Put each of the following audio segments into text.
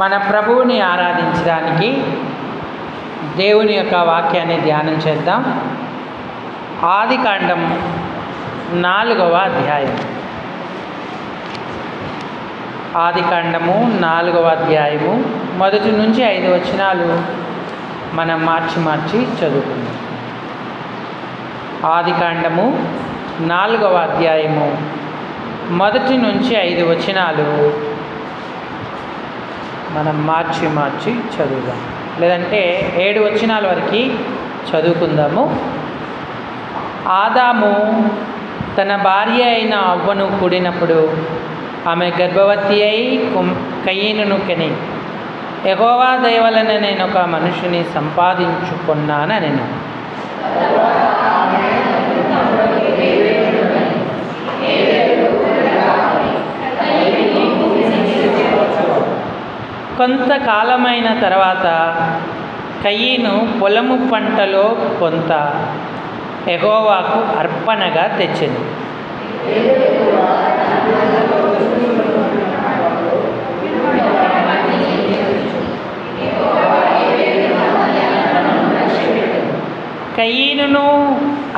మన ప్రభువుని ఆరాధించడానికి దేవుని యొక్క వాక్యాన్ని ధ్యానం చేద్దాం. ఆదికాండం 4వ అధ్యాయం. ఆదికాండము 4వ అధ్యాయము 1 నుంచి 5 వచనాలు మనం మార్చి చదువుకుందాం. ఆదికాండము 4వ అధ్యాయము 1 నుంచి 5 వచనాలు మనం మార్చి చదువుదాం. లేదంటే 7 వచనాల వరకు చదువుకుందాము. ఆదాము తన భార్య అయిన అవ్వను కూడినప్పుడు ఆమె గర్భవతి అయి కయీనును కని, యెహోవా దయ వలన నేను ఒక మనుషుని సంపాదించుకున్నానెను. కొంతకాలమైన తర్వాత కయీను పొలము పంటలో కొంత యెహోవాకు అర్పణగా తెచ్చెను. కయీనును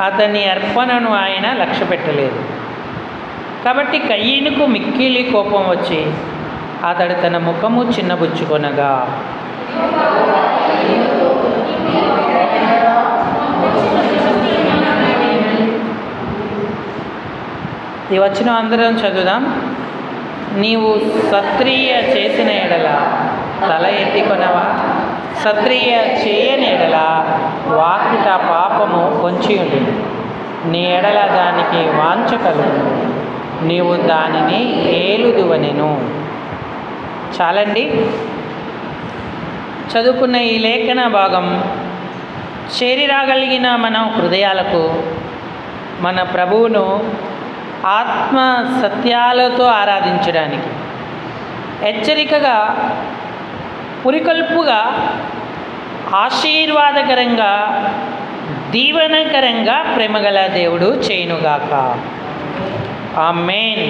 అతని అర్పణను ఆయన లక్ష్యపెట్టలేదు. కాబట్టి కయీనుకు మిక్కిలి కోపం వచ్చి అతడు తన ముఖము చిన్నబుచ్చుకొనగా, ఈ వచ్చిన అందరం చదువుదాం. నీవు సత్రియ చేసిన ఎడల తల ఎత్తికొనవా? సత్రియ చేయని ఎడల వాకిట పాపము పొంచి ఉంటుంది. నీ ఎడల దానికి వాంఛ కలుగు, నీవు దానిని ఏలుదువనెను. చాలండి. చదువుకున్న ఈ లేఖన భాగం చేరిరాగలిగిన మన హృదయాలకు మన ప్రభువును ఆత్మ సత్యాలతో ఆరాధించడానికి హెచ్చరికగా, పురికొల్పుగా, ఆశీర్వాదకరంగా, దీవెనకరంగా ప్రేమగల దేవుడు చేయునుగాక. ఆమేన్.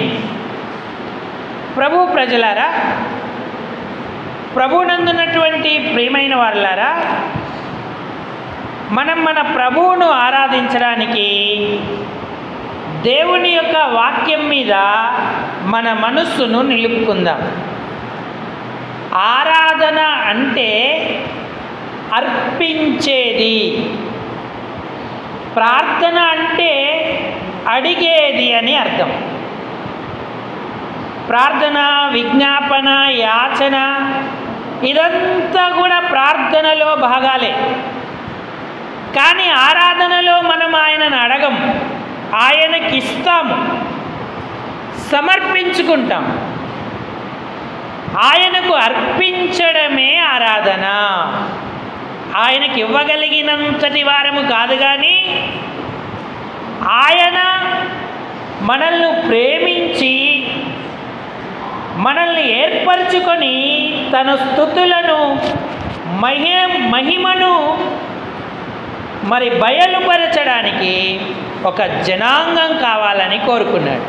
ప్రభు ప్రజలారా, ప్రభువునందున్నటువంటి ప్రియమైన వారులారా, మనం మన ప్రభువును ఆరాధించడానికి దేవుని యొక్క వాక్యం మీద మన మనస్సును నిలుపుకుందాం. ఆరాధన అంటే అర్పించేది, ప్రార్థన అంటే అడిగేది అని అర్థం. ప్రార్థన, విజ్ఞాపన, యాచన ఇదంతా కూడా ప్రార్థనలో భాగాలే. కానీ ఆరాధనలో మనం ఆయనను అడగం, ఆయనకి ఇస్తాము, సమర్పించుకుంటాం. ఆయనకు అర్పించడమే ఆరాధన. ఆయనకి ఇవ్వగలిగినంతటి వారము కాదు, కానీ ఆయన మనల్ని ప్రేమించి మనల్ని ఏర్పరచుకొని తన స్తుతులను, మహిమను మరి బయలుపరచడానికి ఒక జనాంగం కావాలని కోరుకున్నాడు.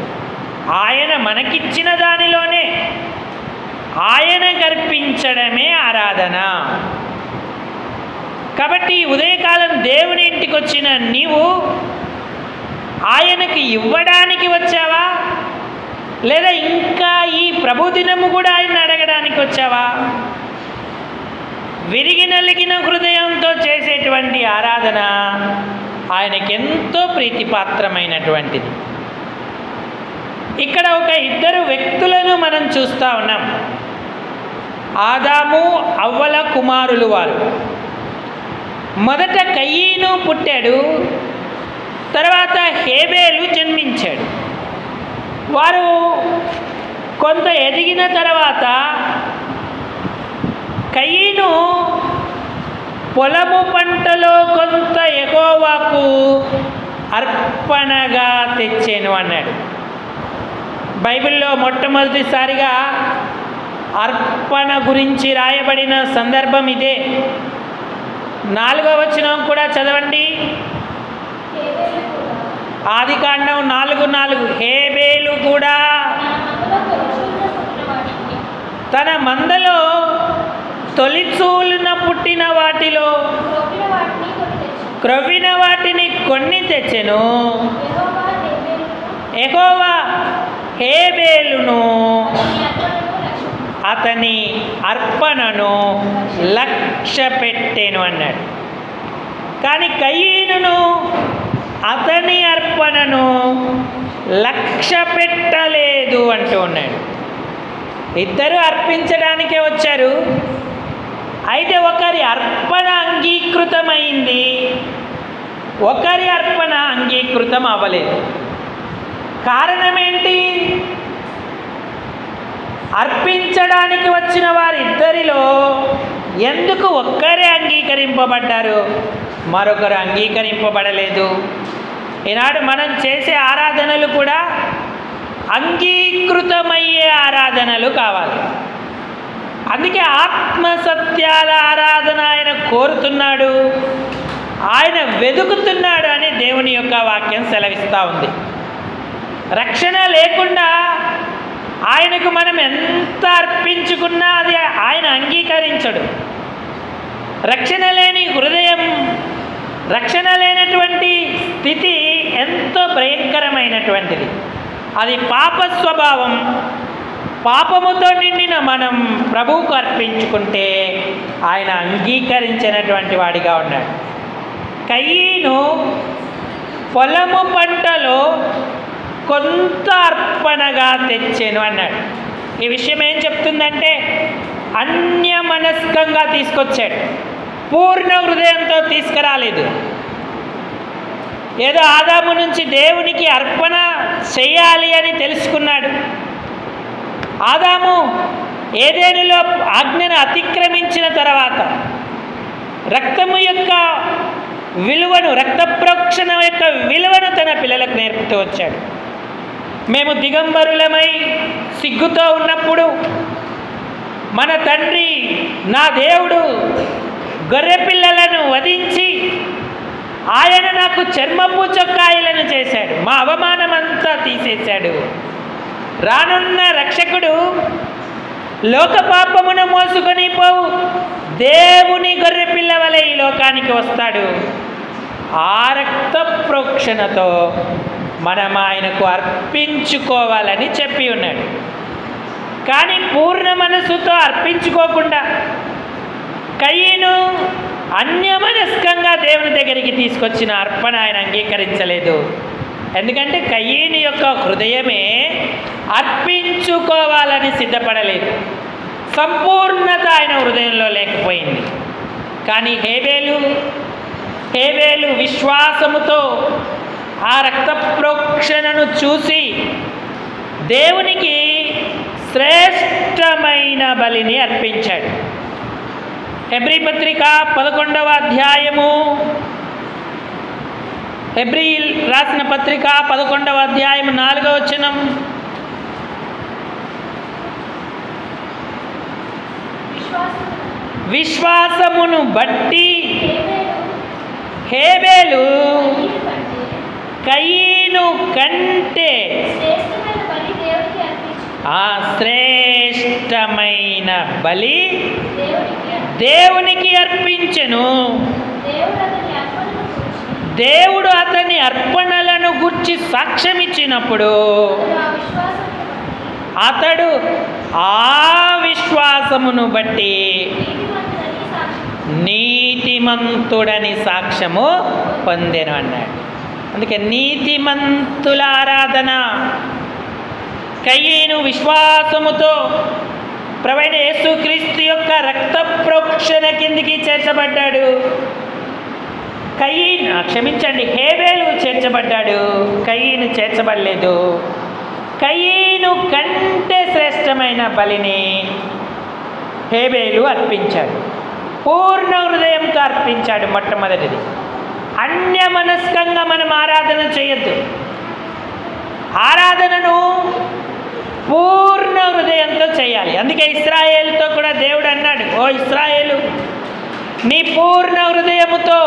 ఆయన మనకిచ్చిన దానిలోనే ఆయన కర్పించడమే ఆరాధన. కాబట్టి ఉదయకాలం దేవుని ఇంటికి వచ్చిన నీవు ఆయనకి ఇవ్వడానికి వచ్చావా, లేదా ఇంకా ఈ ప్రభుదినము కూడా ఆయన అడగడానికి వచ్చావా? విరిగి నలిగిన హృదయంతో చేసేటువంటి ఆరాధన ఆయనకెంతో ప్రీతిపాత్రమైనటువంటిది. ఇక్కడ ఒక 2 వ్యక్తులను మనం చూస్తూ ఉన్నాం. ఆదాము అవ్వల కుమారులు వారు. మొదట కయీను పుట్టాడు, తర్వాత హేబేలు జన్మించాడు. వారు కొంత ఎదిగిన తర్వాత కయీను పొలము పంటలో కొంత యెహోవాకు అర్పణగా తెచ్చాను అన్నాడు. బైబిల్లో మొట్టమొదటిసారిగా అర్పణ గురించి రాయబడిన సందర్భం ఇదే. 4వ వచనం కూడా చదవండి. ఆదికాండం 4:4 హేబేలు కూడా తన మందలో తొలిచూలున పుట్టిన వాటిలో క్రొవ్విన వాటిని కొన్ని తెచ్చెను. యెహోవా హేబేలును అతని అర్పణను లక్ష్య పెట్టెను అన్నాడు. కానీ కయీనును అతని అర్పణను లక్ష్య పెట్టలేదు అంటూ ఉన్నాడు. ఇద్దరు అర్పించడానికే వచ్చారు. అయితే ఒకరి అర్పణ అంగీకృతమైంది, ఒకరి అర్పణ అంగీకృతం అవ్వలేదు. కారణం ఏంటి? అర్పించడానికి వచ్చిన వారిద్దరిలో ఎందుకు ఒక్కరే అంగీకరింపబడ్డారు, మరొకరు అంగీకరింపబడలేదు? ఈనాడు మనం చేసే ఆరాధనలు కూడా అంగీకృతమయ్యే ఆరాధనలు కావాలి. అందుకే ఆత్మసత్యాల ఆరాధన ఆయన కోరుతున్నాడు, ఆయన వెతుకుతున్నాడు అని దేవుని యొక్క వాక్యం సెలవిస్తూ ఉంది. రక్షణ లేకుండా ఆయనకు మనం ఎంత అర్పించుకున్నా అది ఆయన అంగీకరించడు. రక్షణ లేని హృదయం, రక్షణ లేనటువంటి స్థితి ఎంతో భయంకరమైనటువంటిది. అది పాప స్వభావం. పాపముతో నిండిన మనం ప్రభువుకు అర్పించుకుంటే ఆయన అంగీకరించినటువంటి వాడిగా ఉన్నాడు. కయీను పొలము పంటలో కొంత అర్పణగా తెచ్చాను అన్నాడు. ఈ విషయం ఏం చెప్తుందంటే అన్యమనస్కంగా తీసుకొచ్చాడు, పూర్ణ హృదయంతో తీసుకురాలేదు. ఏదో ఆదాము నుంచి దేవునికి అర్పణ చేయాలి అని తెలుసుకున్నాడు. ఆదాము ఏదేనులో ఆజ్ఞను అతిక్రమించిన తర్వాత రక్తము యొక్క విలువను, రక్త ప్రోక్షణ యొక్క విలువను తన పిల్లలకు నేర్పుతూ వచ్చాడు. మేము దిగంబరులమై సిగ్గుతో ఉన్నప్పుడు మన తండ్రి నా దేవుడు గొర్రె పిల్లలను వధించి ఆయన నాకు చర్మపు చొక్కాయలను చేశాడు, మా అవమానమంతా తీసేశాడు. రానున్న రక్షకుడు లోక పాపమును మోసుకొని పోవు దేవుని గొర్రె పిల్ల వలె ఈ లోకానికి వస్తాడు. ఆ రక్త ప్రోక్షణతో మనం ఆయనకు అర్పించుకోవాలని చెప్పి ఉన్నాడు. కానీ పూర్ణ మనసుతో అర్పించుకోకుండా కయీను అన్యమనస్కంగా దేవుని దగ్గరికి తీసుకొచ్చిన అర్పణ ఆయన అంగీకరించలేదు. ఎందుకంటే కయీను యొక్క హృదయమే అర్పించుకోవాలని సిద్ధపడలేదు, సంపూర్ణత ఆయన హృదయంలో లేకపోయింది. కానీ హేబేలు విశ్వాసముతో ఆ రక్త ప్రోక్షణను చూసి దేవునికి శ్రేష్టమైన బలిని అర్పించాడు. హెబ్రీ పత్రిక 11వ అధ్యాయము, హెబ్రీ రాసిన పత్రిక 11వ అధ్యాయం 4వ వచనం. విశ్వాసమును బట్టి హేబేలు కయీను కంటే ఆ శ్రేష్టమైన బలి దేవునికి అర్పించెను. దేవుడు అతని అర్పణలను గుర్చి సాక్ష్యం ఇచ్చినప్పుడు అతడు ఆ విశ్వాసమును బట్టి నీతిమంతుడని సాక్ష్యము పొందెను అన్నాడు. అందుకే నీతిమంతుల ఆరాధన. కయీను విశ్వాసముతో ప్రభువైన యేసుక్రీస్తు యొక్క రక్త ప్రోక్షణ కిందికి చేర్చబడ్డాడు. హేబేలు చేర్చబడ్డాడు, కయీను చేర్చబడలేదు. కయీను కంటే శ్రేష్టమైన బలిని హేబేలు అర్పించాడు, పూర్ణ హృదయంతో అర్పించాడు. మొట్టమొదటిది అన్యమనస్కంగా మనం ఆరాధన చేయొద్దు. ఆరాధనను పూర్ణ హృదయంతో చేయాలి. అందుకే ఇశ్రాయేలుతో కూడా దేవుడు అన్నాడు, ఓ ఇశ్రాయేలు, నీ పూర్ణ హృదయముతో,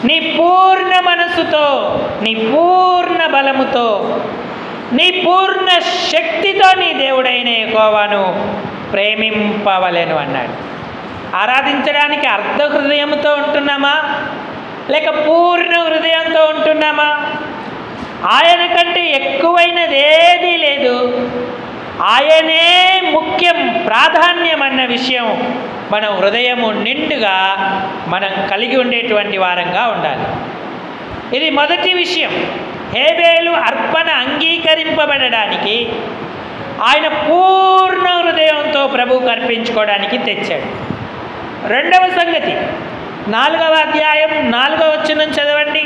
నీ పూర్ణ మనసుతో, నీ పూర్ణ బలముతో, నీ పూర్ణ శక్తితో నీ దేవుడైన యెహోవాను ప్రేమింపవలెను అన్నాడు. ఆరాధించడానికి అర్ధ హృదయంతో ఉంటున్నామా లేక పూర్ణ హృదయంతో ఉంటున్నామా? ఆయన కంటే ఎక్కువైనది ఏదీ లేదు. ఆయనే ముఖ్యం, ప్రాధాన్యం అన్న విషయం మన హృదయము నిండుగా మనం కలిగి ఉండేటువంటి వారంగా ఉండాలి. ఇది మొదటి విషయం. హేబేలు అర్పణ అంగీకరింపబడడానికి ఆయన పూర్ణ హృదయంతో ప్రభువుకు అర్పించుకోవడానికి తెచ్చాడు. రెండవ సంగతి 4వ అధ్యాయం 4వ వచనం చదవండి.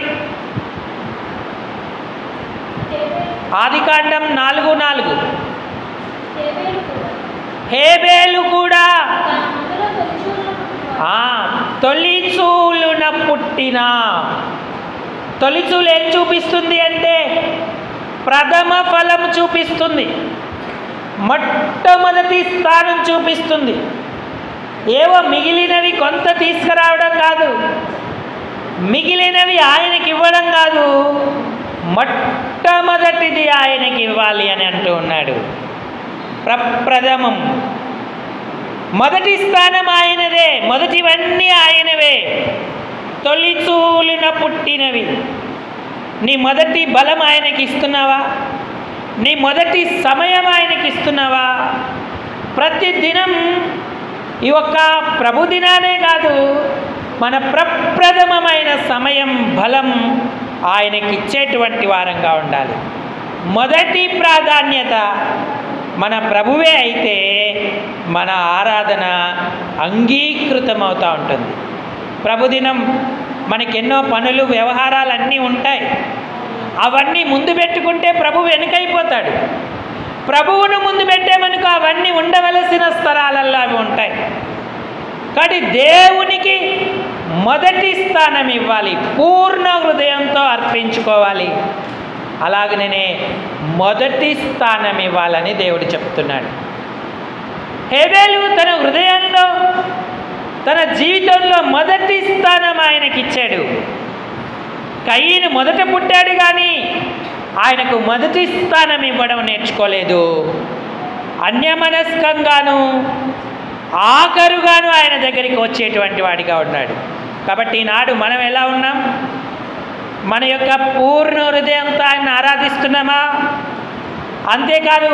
ఆదికాండం 4:4. హేబేలు కూడా తొలిచూలున పుట్టిన. తొలిచూలు ఏం చూపిస్తుంది అంటే ప్రథమ ఫలం చూపిస్తుంది, మొట్టమొదటి స్థానం చూపిస్తుంది. ఏవో మిగిలినవి కొంత తీసుకురావడం కాదు, మిగిలినవి ఆయనకి ఇవ్వడం కాదు, మొట్టమొదటిది ఆయనకి ఇవ్వాలి అని అంటూ ఉన్నాడు. ప్రప్రథమం, మొదటి స్థానం ఆయనదే, మొదటివన్నీ ఆయనవే, తొలిచూలున పుట్టినవి. నీ మొదటి బలం ఆయనకి ఇస్తున్నావా? నీ మొదటి సమయం ఆయనకి ఇస్తున్నావా? ప్రతిదినం ఈ ఒక్క ప్రభు దినానే కాదు, మన ప్రప్రథమమైన సమయం, బలం ఆయనకి ఇచ్చేటువంటి వారంగా ఉండాలి. మొదటి ప్రాధాన్యత మన ప్రభువే అయితే మన ఆరాధన అంగీకృతమవుతూ ఉంటుంది. ప్రభుదినం మనకెన్నో పనులు, వ్యవహారాలు అన్నీ ఉంటాయి. అవన్నీ ముందు పెట్టుకుంటే ప్రభు వెనుకైపోతాడు. ప్రభువును ముందు పెట్టేమనుకో అవన్నీ ఉండవలసిన స్థలాలలో అవి ఉంటాయి. కాబట్టి దేవునికి మొదటి స్థానం ఇవ్వాలి, పూర్ణ హృదయంతో అర్పించుకోవాలి. అలాగనే మొదటి స్థానం ఇవ్వాలని దేవుడు చెప్తున్నాడు. హేబేలు తన హృదయంలో, తన జీవితంలో మొదటి స్థానం ఆయనకిచ్చాడు. కయీను మొదట పుట్టాడు కానీ ఆయనకు మొదటి స్థానం ఇవ్వడం నేర్చుకోలేదు. అన్యమనస్కంగాను ఆఖరుగాను ఆయన దగ్గరికి వచ్చేటువంటి వాడిగా ఉన్నాడు. కాబట్టి ఈనాడు మనం ఎలా ఉన్నాం? మన యొక్క పూర్ణ హృదయంతో ఆయన ఆరాధిస్తున్నామా? అంతేకాదు,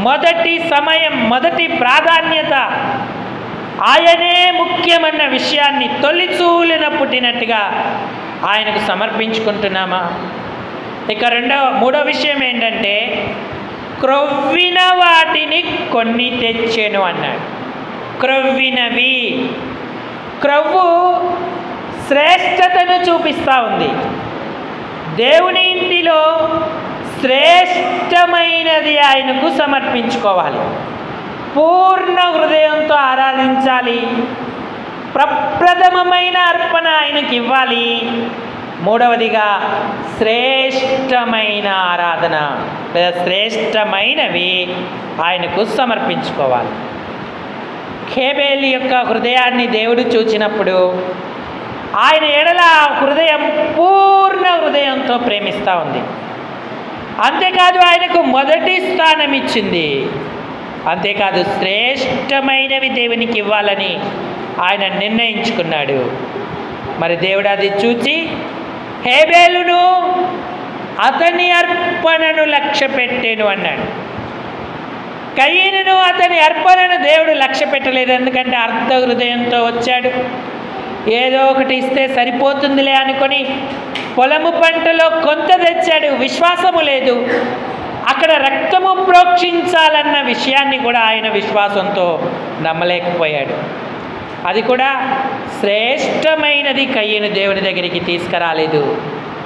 మొదటి సమయం, మొదటి ప్రాధాన్యత ఆయనే ముఖ్యమన్న విషయాన్ని తొలిచూలున పుట్టినట్టుగా ఆయనకు సమర్పించుకుంటున్నామా? ఇక మూడో విషయం ఏంటంటే క్రొవ్విన వాటిని కొన్ని తెచ్చాను అన్నాడు. క్రొవ్వినవి, క్రొవ్వు శ్రేష్టతను చూపిస్తూ ఉంది. దేవుని ఇంటిలో శ్రేష్టమైనది ఆయనకు సమర్పించుకోవాలి, పూర్ణ హృదయంతో ఆరాధించాలి, ప్రప్రథమమైన అర్పణ ఆయనకి ఇవ్వాలి. మూడవదిగా శ్రేష్టమైన ఆరాధన లేదా శ్రేష్టమైనవి ఆయనకు సమర్పించుకోవాలి. హేబేలు యొక్క హృదయాన్ని దేవుడు చూచినప్పుడు ఆయన ఎడల హృదయం పూర్ణ హృదయంతో ప్రేమిస్తూ ఉంది. అంతేకాదు, ఆయనకు మొదటి స్థానం ఇచ్చింది. అంతేకాదు, శ్రేష్టమైనవి దేవునికి ఇవ్వాలని ఆయన నిర్ణయించుకున్నాడు. మరి దేవుడు అది చూచి హేబేలును అతని అర్పణను లక్ష్య పెట్టాను అన్నాడు. కయీనును అతని అర్పణను దేవుడు లక్ష్య పెట్టలేదు. ఎందుకంటే అర్ధ హృదయంతో వచ్చాడు. ఏదో ఒకటి ఇస్తే సరిపోతుందిలే అనుకొని పొలము పంటలో కొంత తెచ్చాడు. విశ్వాసము లేదు. అక్కడ రక్తము ప్రోక్షించాలన్న విషయాన్ని కూడా ఆయన విశ్వాసంతో నమ్మలేకపోయాడు. అది కూడా శ్రేష్టమైనది కయ్యను దేవుని దగ్గరికి తీసుకురాలేదు.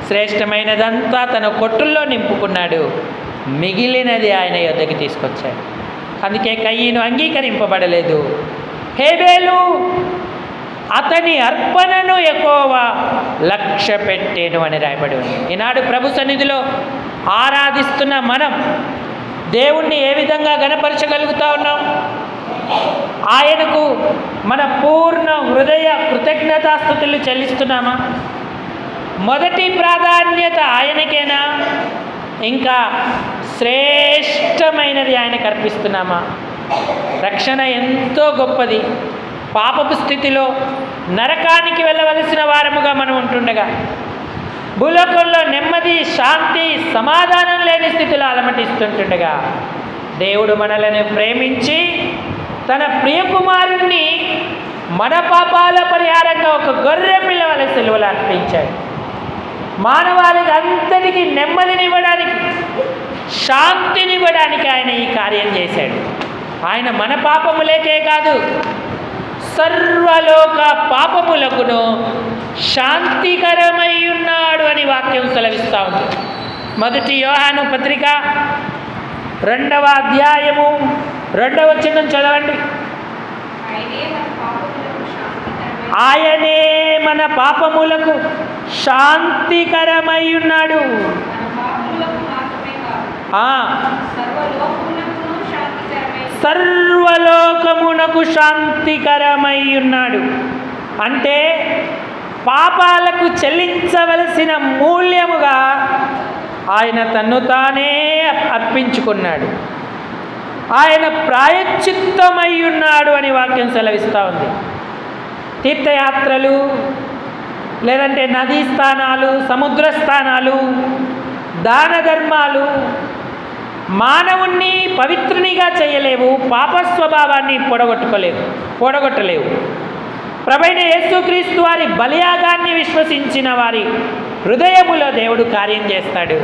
శ్రేష్టమైనదంతా తన కొట్టుల్లో నింపుకున్నాడు. మిగిలినది ఆయన యొద్దకి తీసుకొచ్చాడు. అందుకే కయ్యను అంగీకరింపబడలేదు. హేబేలు అతని అర్పణను యెహోవా లక్ష్య పెట్టేను అని రాయబడి ఉంది. ఈనాడు ప్రభు సన్నిధిలో ఆరాధిస్తున్న మనం దేవుణ్ణి ఏ విధంగా గణపరచగలుగుతా ఉన్నాం? ఆయనకు మన పూర్ణ హృదయ కృతజ్ఞతాస్తుతులు చెల్లిస్తున్నామా? మొదటి ప్రాధాన్యత ఆయనకేనా? ఇంకా శ్రేష్టమైనది ఆయనకు అర్పిస్తున్నామా? రక్షణ ఎంతో గొప్పది. పాపపు స్థితిలో నరకానికి వెళ్ళవలసిన వారముగా మనం ఉంటుండగా, భూలోకంలో నెమ్మది, శాంతి, సమాధానం లేని స్థితిలో అలమటిస్తుంటుండగా, దేవుడు మనలను ప్రేమించి తన ప్రియకుమారుణ్ణి మన పాపాల పరిహారంగా ఒక గొర్రె పిల్ల వలె సిలువలో అర్పించాడు. మానవాళికి అంతటికి నెమ్మదినివ్వడానికి, శాంతినివ్వడానికి ఆయన ఈ కార్యం చేశాడు. ఆయన మన పాపములేకే కాదు, సర్వలోక పాపములకును శాంతికరమై ఉన్నాడు అని వాక్యం సెలవిస్తూ ఉంది. మొదటి యోహాను పత్రిక 2వ అధ్యాయము 2వ వచనం చదవండి. ఆయనే మన పాపములకు శాంతికరమై ఉన్నాడు. సర్వలోకమునకు శాంతికరమై ఉన్నాడు అంటే పాపాలకు చెల్లించవలసిన మూల్యముగా ఆయన తన్ను తానే అర్పించుకున్నాడు. ఆయన ప్రాయశ్చిత్తమై ఉన్నాడు అని వాక్యం సెలవిస్తూ ఉంది. తీర్థయాత్రలు, లేదంటే నదీ స్థానాలు, సముద్ర స్థానాలు, దాన ధర్మాలు మానవుణ్ణి పవిత్రునిగా చేయలేవు, పాప స్వభావాన్ని పొడగొట్టలేవు. ప్రభువైన యేసుక్రీస్తు వారి బలియాగాన్ని విశ్వసించిన వారి హృదయములో దేవుడు కార్యం చేస్తాడు.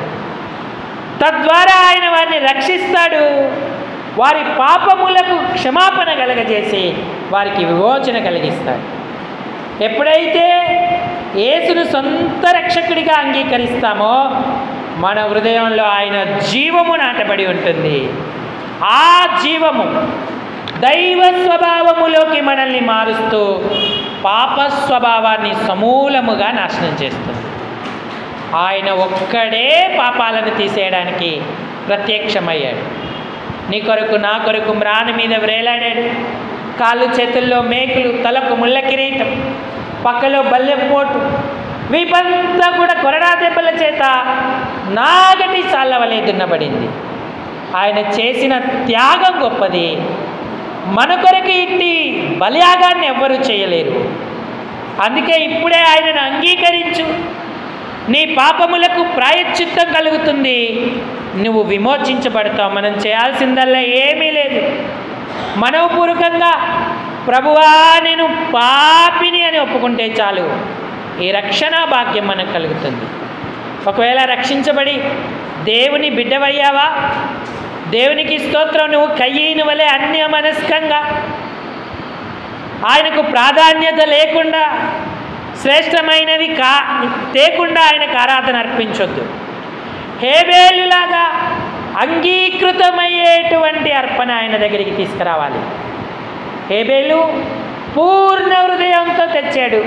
తద్వారా ఆయన వారిని రక్షిస్తాడు. వారి పాపములకు క్షమాపణ కలగజేసి వారికి విమోచన కలిగిస్తాడు. ఎప్పుడైతే యేసును సొంత రక్షకుడిగా అంగీకరిస్తామో మన హృదయంలో ఆయన జీవము నాటబడి ఉంటుంది. ఆ జీవము దైవ స్వభావములోకి మనల్ని మారుస్తూ పాప స్వభావాన్ని సమూలముగా నాశనం చేస్తుంది. ఆయన ఒక్కడే పాపాలను తీసేయడానికి ప్రత్యక్షమయ్యాడు. నీ కొరకు నా కొరకు మ్రాని మీద వ్రేలాడాడు. కాళ్ళు చేతుల్లో మేకులు, తలకు ముళ్ళ కిరీటం, పక్కలో బల్లెపోటు, వీపంతా కూడా కొరడా దెబ్బల చేత నాగటి సాళ్ళ వలె దున్నబడింది. ఆయన చేసిన త్యాగం గొప్పది. మన కొరకు ఇట్టి బలియాగాన్ని ఎవ్వరూ చేయలేరు. అందుకే ఇప్పుడే ఆయనను అంగీకరించు. నీ పాపములకు ప్రాయశ్చిత్తం కలుగుతుంది, నువ్వు విమోచించబడతావు. మనం చేయాల్సిందల్లా ఏమీ లేదు. మనోపూర్వకంగా ప్రభువా నేను పాపిని అని ఒప్పుకుంటే చాలు, ఈ రక్షణ భాగ్యం మనకు కలుగుతుంది. ఒకవేళ రక్షించబడి దేవుని బిడ్డవయ్యావా, దేవునికి స్తోత్రం, నువ్వు కయ్యను వలె అన్యమనస్కంగా ఆయనకు ప్రాధాన్యత లేకుండా, శ్రేష్టమైనవి తేకుండా ఆయనకు ఆరాధన అర్పించొద్దు. హేబేలులాగా అంగీకృతమయ్యేటువంటి అర్పణ ఆయన దగ్గరికి తీసుకురావాలి. హేబేలు పూర్ణ హృదయంతో తెచ్చాడు.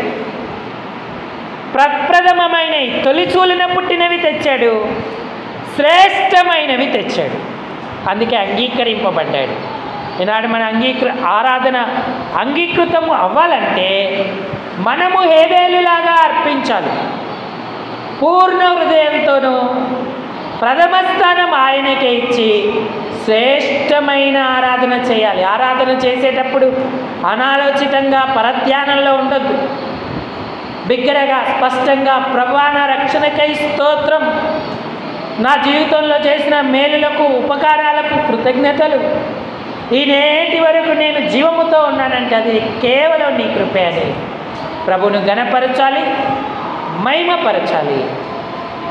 ప్రప్రథమమైనవి, తొలిచూలిన పుట్టినవి తెచ్చాడు, శ్రేష్టమైనవి తెచ్చాడు. అందుకే అంగీకరింపబడ్డాడు. ఈనాడు మన ఆరాధన అంగీకృతము అవ్వాలంటే మనము హేబేలులాగా అర్పించాలి. పూర్ణ హృదయంతోనూ ప్రథమ స్థానం ఆయనకే ఇచ్చి శ్రేష్టమైన ఆరాధన చేయాలి. ఆరాధన చేసేటప్పుడు అనాలోచితంగా పరధ్యానంలో ఉండొద్దు. బిగ్గరగా స్పష్టంగా ప్రభువా నా రక్షణకై స్తోత్రం, నా జీవితంలో చేసిన మేలులకు ఉపకారాలకు కృతజ్ఞతలు, ఈ నేటి వరకు నేను జీవముతో ఉన్నానంటే అది కేవలం నీ కృపే అని ప్రభువును ఘనపరచాలి, మహిమపరచాలి.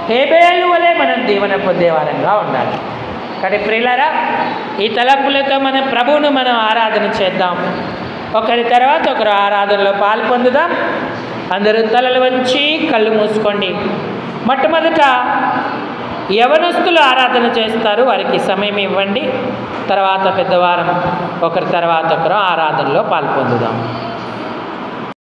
హేబేలు వలె మనం దీవెన పొందేవారంగా ఉండాలి. కాబట్టి ప్రియులారా, ఈ తలంపులతో మన ప్రభువును మనం ఆరాధన చేద్దాం. ఒకరి తర్వాత ఒకరు ఆరాధనలో పాలు పొందుదాం. అందరూ తలలు వంచి కళ్ళు మూసుకోండి. మొట్టమొదట యవనస్తులు ఆరాధన చేస్తారు, వారికి సమయం ఇవ్వండి. తర్వాత పెద్దవారం ఒకరి తర్వాత ఒకరు ఆరాధనలో పాల్పొందుదాం.